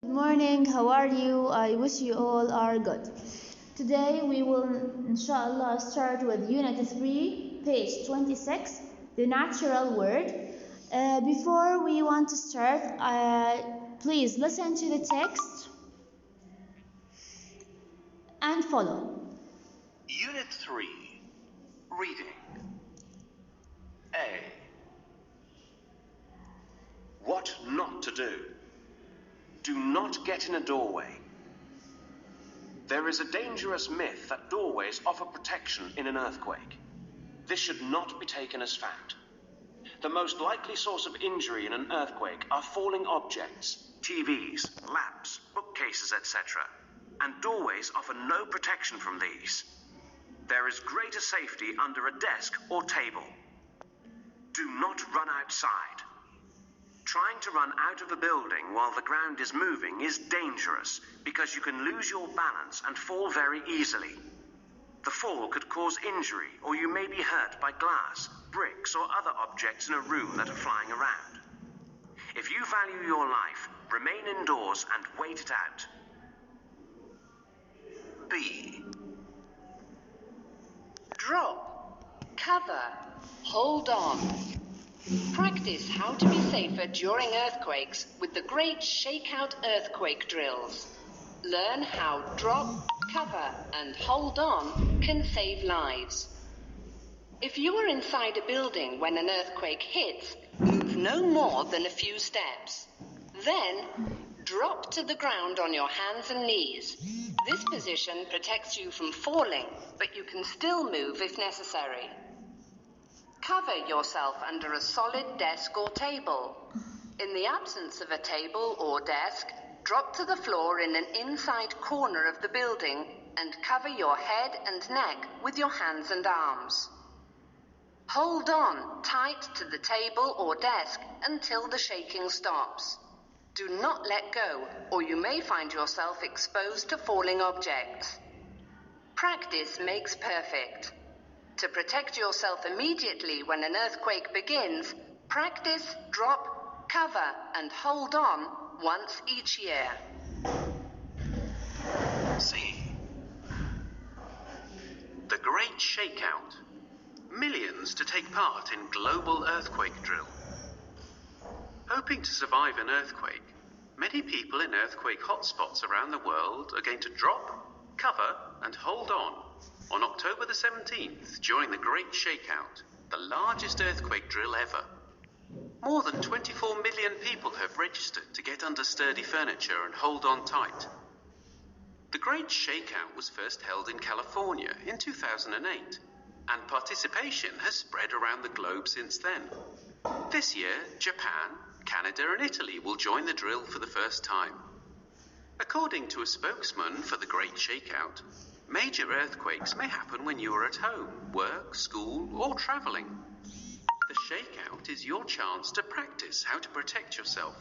Good morning, how are you? I wish you all are good. Today we will inshallah start with Unit 3, page 26, the natural word. Before we want to start, please listen to the text and follow. Unit 3, Reading. A. What not to do. Do not get in a doorway. There is a dangerous myth that doorways offer protection in an earthquake. This should not be taken as fact. The most likely source of injury in an earthquake are falling objects, TVs, lamps, bookcases, etc. And doorways offer no protection from these. There is greater safety under a desk or table. Do not run outside. Trying to run out of a building while the ground is moving is dangerous because you can lose your balance and fall very easily. The fall could cause injury, or you may be hurt by glass, bricks, or other objects in a room that are flying around. If you value your life, remain indoors and wait it out. B. Drop, cover, hold on. Practice how to be safer during earthquakes with the great shakeout earthquake drills. Learn how drop, cover, and hold on can save lives. If you are inside a building when an earthquake hits, move no more than a few steps. Then, drop to the ground on your hands and knees. This position protects you from falling, but you can still move if necessary. Cover yourself under a solid desk or table. In the absence of a table or desk, drop to the floor in an inside corner of the building and cover your head and neck with your hands and arms. Hold on tight to the table or desk until the shaking stops. Do not let go, or you may find yourself exposed to falling objects. Practice makes perfect. To protect yourself immediately when an earthquake begins, practice, drop, cover, and hold on once each year. C. The Great Shakeout. Millions to take part in global earthquake drill. Hoping to survive an earthquake, many people in earthquake hotspots around the world are going to drop, cover, and hold on October the 17th during the Great Shakeout, the largest earthquake drill ever. More than 24 million people have registered to get under sturdy furniture and hold on tight. The Great Shakeout was first held in California in 2008, and participation has spread around the globe since then. This year, Japan, Canada and Italy will join the drill for the first time. According to a spokesman for the Great Shakeout, major earthquakes may happen when you are at home, work, school or travelling. The shakeout is your chance to practice how to protect yourself,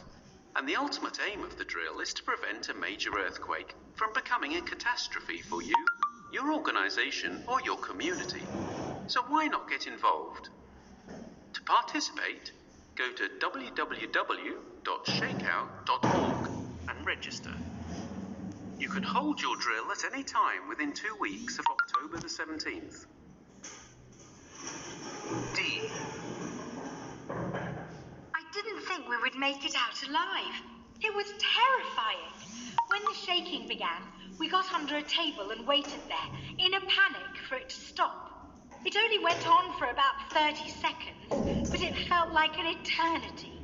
and the ultimate aim of the drill is to prevent a major earthquake from becoming a catastrophe for you, your organisation or your community. So why not get involved? To participate, go to www.shakeout.org and register. You can hold your drill at any time within 2 weeks of October the 17th. D. I didn't think we would make it out alive. It was terrifying. When the shaking began, we got under a table and waited there, in a panic for it to stop. It only went on for about 30 seconds, but it felt like an eternity.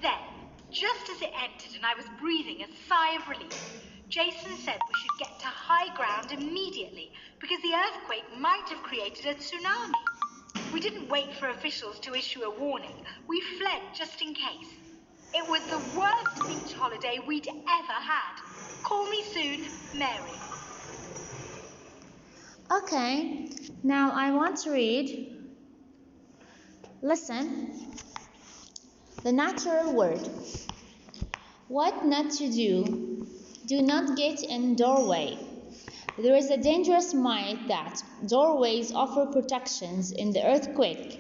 Then, just as it ended and I was breathing a sigh of relief, Jason said we should get to high ground immediately because the earthquake might have created a tsunami. We didn't wait for officials to issue a warning. We fled just in case. It was the worst beach holiday we'd ever had. Call me soon, Mary. Okay, now I want to read. Listen. The natural word. What not to do. Do not get in doorway. There is a dangerous myth that doorways offer protections in the earthquake.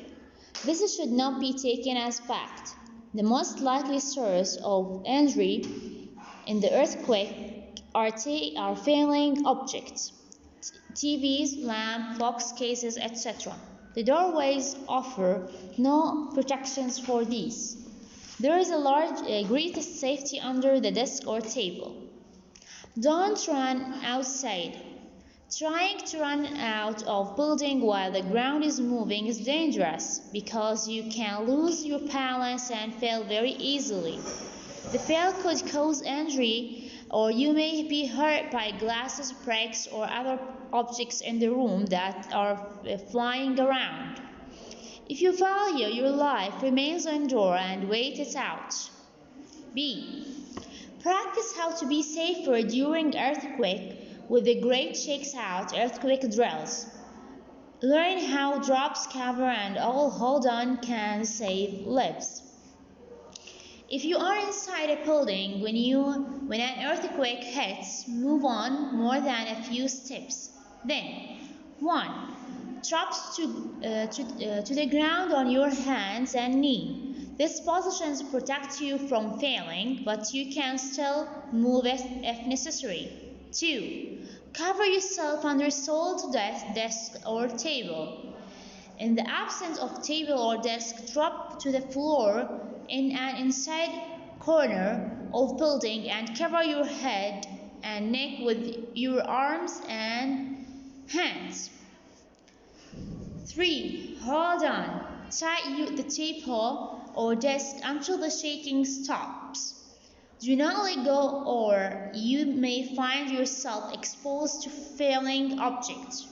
This should not be taken as fact. The most likely source of injury in the earthquake are failing objects, TVs, lamp, box cases, etc. The doorways offer no protections for these. There is a greatest safety under the desk or table. Don't run outside. Trying to run out of building while the ground is moving is dangerous because you can lose your balance and fall very easily. The fall could cause injury, or you may be hurt by glasses, bricks, or other objects in the room that are flying around. If you value your life, remain indoors and wait it out. B. Practice how to be safer during earthquake with the Great Shakes Out earthquake drills. Learn how drops, cover, and all hold on can save lives. If you are inside a building when an earthquake hits, move on more than a few steps. Then, 1. Drops to the ground on your hands and knee. This position protects you from falling, but you can still move if necessary. 2. Cover yourself under solid desk or table. In the absence of table or desk, drop to the floor in an inside corner of building and cover your head and neck with your arms and hands. 3. Hold on. Tie the table or desk until the shaking stops. Do not let go or you may find yourself exposed to falling objects.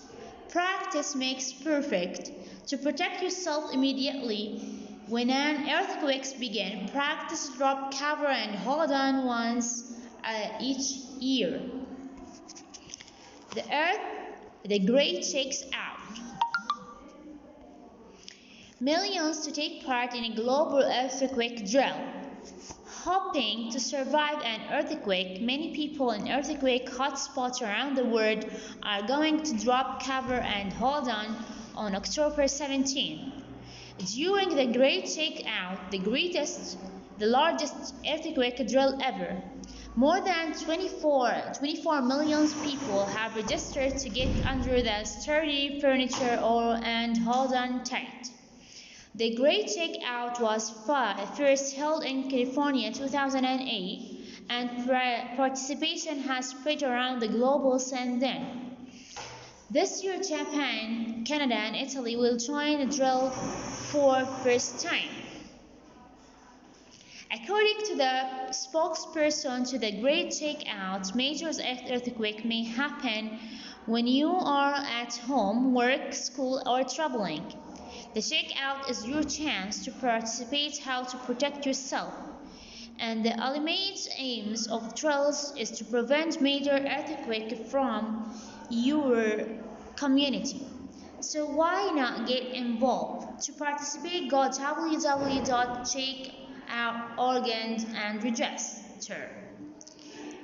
Practice makes perfect. To protect yourself immediately when an earthquake begins, practice drop, cover, and hold on once each year. The Great Shakes Out. Millions to take part in a global earthquake drill. Hoping to survive an earthquake, many people in earthquake hotspots around the world are going to drop, cover, and hold on October 17. During the Great Shakeout, the largest earthquake drill ever, more than 24 million people have registered to get under the sturdy furniture and hold on tight. The Great Shakeout was first held in California in 2008, and participation has spread around the globe since then. This year, Japan, Canada, and Italy will join the drill for the first time. According to the spokesperson to the Great Shakeout, major earthquake may happen when you are at home, work, school, or traveling. The shakeout is your chance to participate how to protect yourself. And the ultimate aims of drills is to prevent major earthquake from your community. So why not get involved? To participate, go www.shakeout.org and register.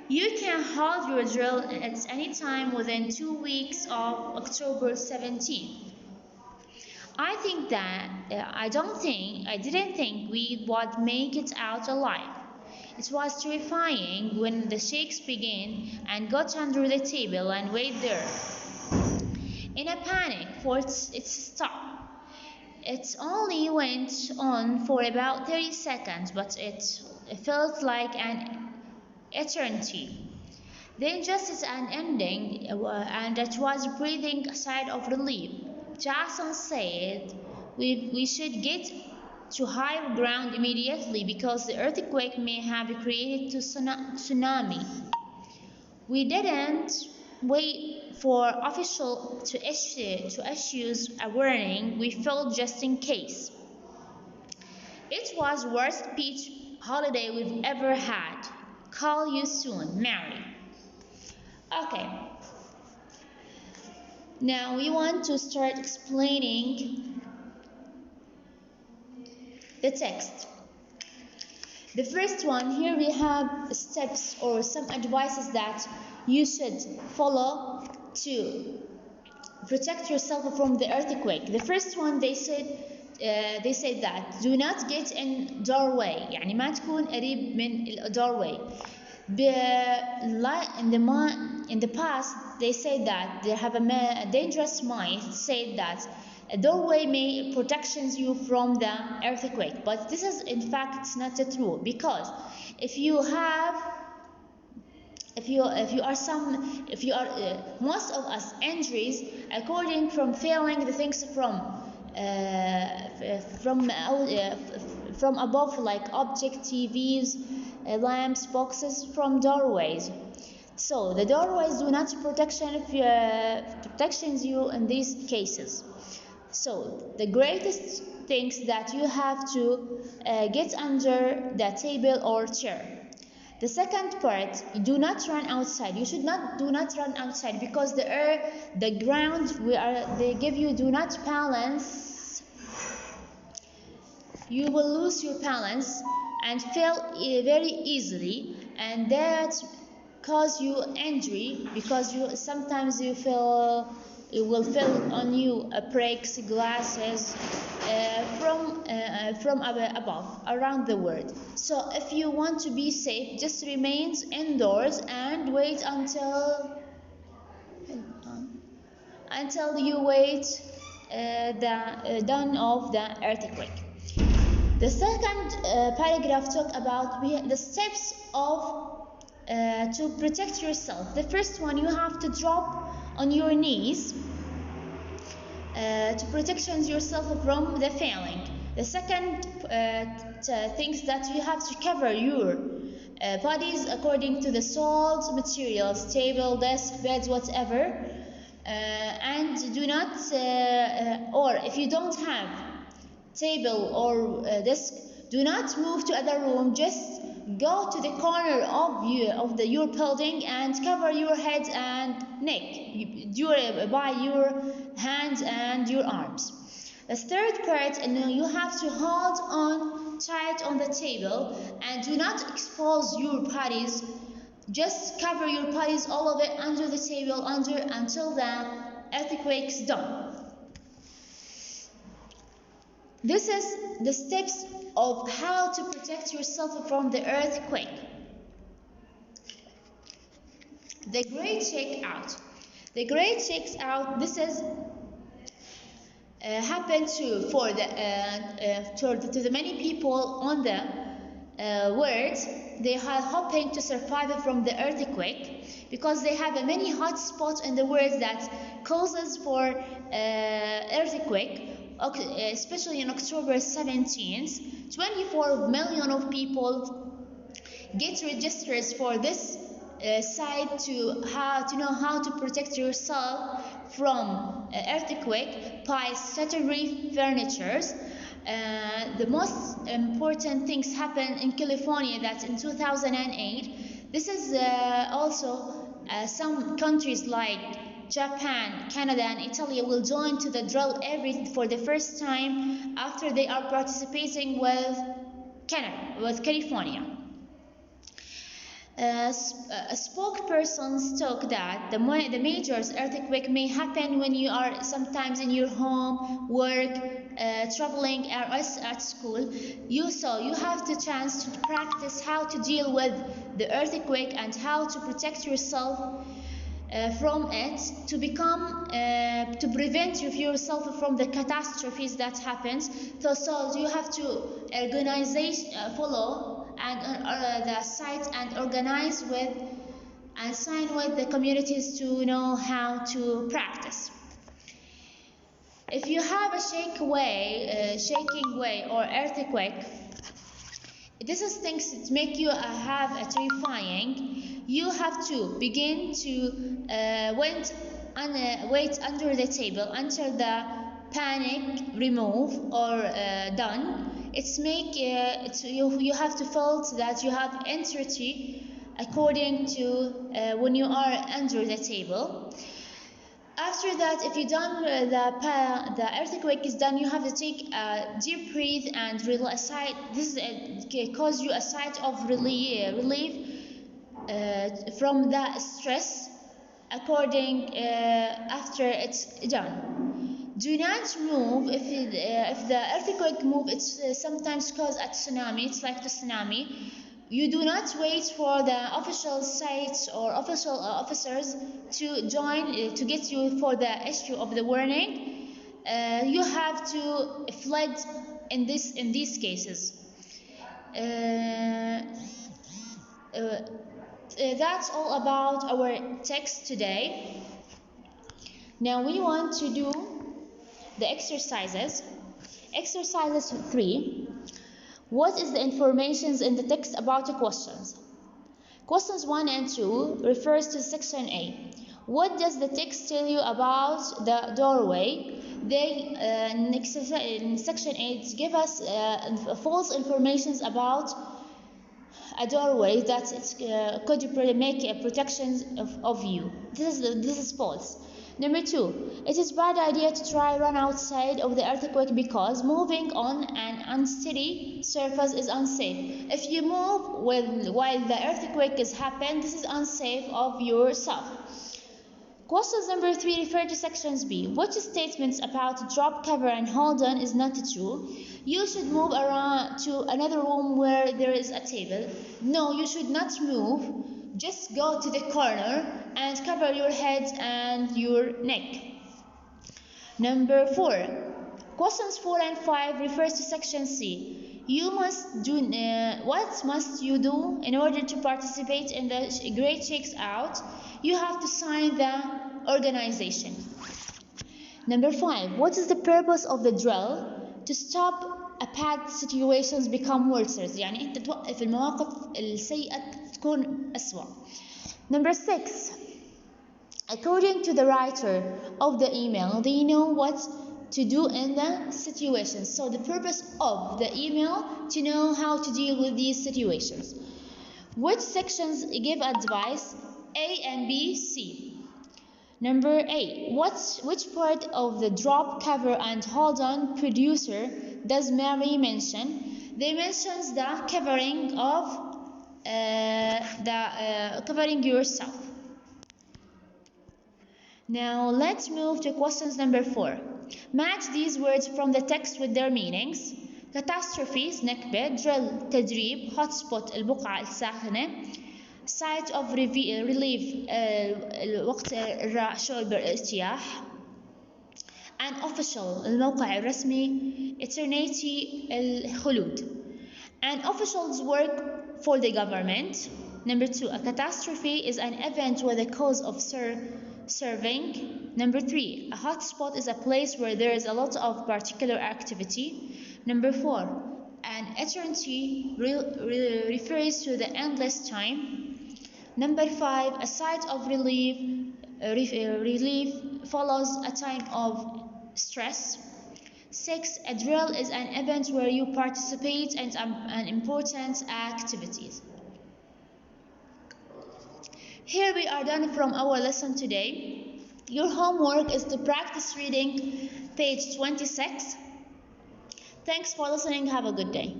You can hold your drill at any time within 2 weeks of October 17. I didn't think we would make it out alive. It was terrifying when the shakes began and got under the table and waited there in a panic for it to stop. It only went on for about 30 seconds, but it felt like an eternity. Then just as an ending, and it was a breathing sigh of relief. Jackson said we should get to higher ground immediately because the earthquake may have created a tsunami. We didn't wait for officials to issue a warning. We felt just in case. It was the worst beach holiday we've ever had. Call you soon, Mary. Okay. Now we want to start explaining the text. The first one, here we have steps or some advices that you should follow to protect yourself from the earthquake. The first one they said that do not get in doorway، يعني ما تكون قريب من الdoorway. In the past, they say that they have a dangerous mind said that a doorway may protections you from the earthquake, but this is in fact not true, because if you have if you are some if you are most of us injuries according from failing the things from above, like object, TVs, lamps, boxes, from doorways. So the doorways do not protections you in these cases. So the greatest things that you have to get under the table or chair. The second part, do not run outside. You should not do not run outside, because the ground they give you do not balance. You will lose your balance and fall very easily, and that cause you injury, because sometimes you feel it will fall on you breaks, glasses from above around the world. So if you want to be safe, just remain indoors and wait until you wait the dawn of the earthquake. The second paragraph talk about the steps of to protect yourself. The first one, you have to drop on your knees to protect yourself from the falling. The second things that you have to cover your bodies according to the salt materials, table, desk, beds, whatever, and do not or if you don't have table or desk, do not move to other room. Just go to the corner of your building and cover your head and neck by your hands and your arms. The third part, you have to hold on tight on the table and do not expose your bodies. Just cover your bodies, all of it, under the table until the earthquake is done. This is the steps of how to protect yourself from the earthquake. The Great Shakeout. The Great Shakeout. This is happened to the many people on the world. They are hoping to survive from the earthquake, because they have many hot spots in the world that causes for earthquake. Especially on October 17th, 24 million of people get registered for this site to know how to protect yourself from earthquake by statutory furnitures. The most important things happen in California, that in 2008. This is also some countries like Japan, Canada, and Italy will join to the drill for the first time after they are participating with California. A spokesperson spoke that the major earthquake may happen when you are sometimes in your home, work, traveling, or at school. You have the chance to practice how to deal with the earthquake and how to protect yourself from it, to prevent yourself from the catastrophes that happens. So you have to follow and the site and organize with and sign with the communities to know how to practice. If you have a shaking way or earthquake, this is things that make you have a terrifying. You have to begin to wait under the table until the panic remove or done. You have to feel that you have entity according to when you are under the table. After that, if you done the earthquake is done, you have to take a deep breath and relax. This cause you a sight of relief from the stress. After it's done. Do not move. If the earthquake move, it's sometimes cause a tsunami. It's like the tsunami. You do not wait for the official sites or official officers to join to get you for the issue of the warning. You have to fled in these cases. That's all about our text today. Now we want to do the exercises. Exercises 3. What is the information in the text about the questions? Questions 1 and 2 refers to section A. What does the text tell you about the doorway? In section 8 give us false information about a doorway that could make a protection of you. This is false. Number 2, it is bad idea to run outside of the earthquake because moving on an unsteady surface is unsafe. If you move while the earthquake is happening, this is unsafe of yourself. Questions number 3 refer to sections B. Which statements about drop, cover, and hold on is not true? You should move around to another room where there is a table. No, you should not move. Just go to the corner and cover your head and your neck. Number 4. Questions 4 and 5 refers to section C. You must do what must you do in order to participate in the Great Shakes Out? You have to sign the organization. Number 5. What is the purpose of the drill? To stop a bad situations become worse. يعني أنت توقف المواقف السيئة تكون أسوأ. Number 6. According to the writer of the email, they know what to do in the situations. So the purpose of the email to know how to deal with these situations. Which sections give advice? A and B, C. Number 8. Which part of the drop, cover, and hold on producer does Mary mention? They mentions the covering of covering yourself. Now let's move to questions number 4. Match these words from the text with their meanings. Catastrophes نكبة, drill تدريب, hotspot البقعة الساخنة, site of relief وقت الشعور بالارتياح, and official الموقع الرسمي, eternity الخلود. And officials work for the government. Number 2, a catastrophe is an event where the cause of serving. Number 3, a hotspot is a place where there is a lot of particular activity. Number 4, an eternity refers to the endless time. Number 5, a site of relief follows a time of stress. 6, a drill is an event where you participate in an important activities. Here we are done from our lesson today. Your homework is to practice reading page 26. Thanks for listening. Have a good day.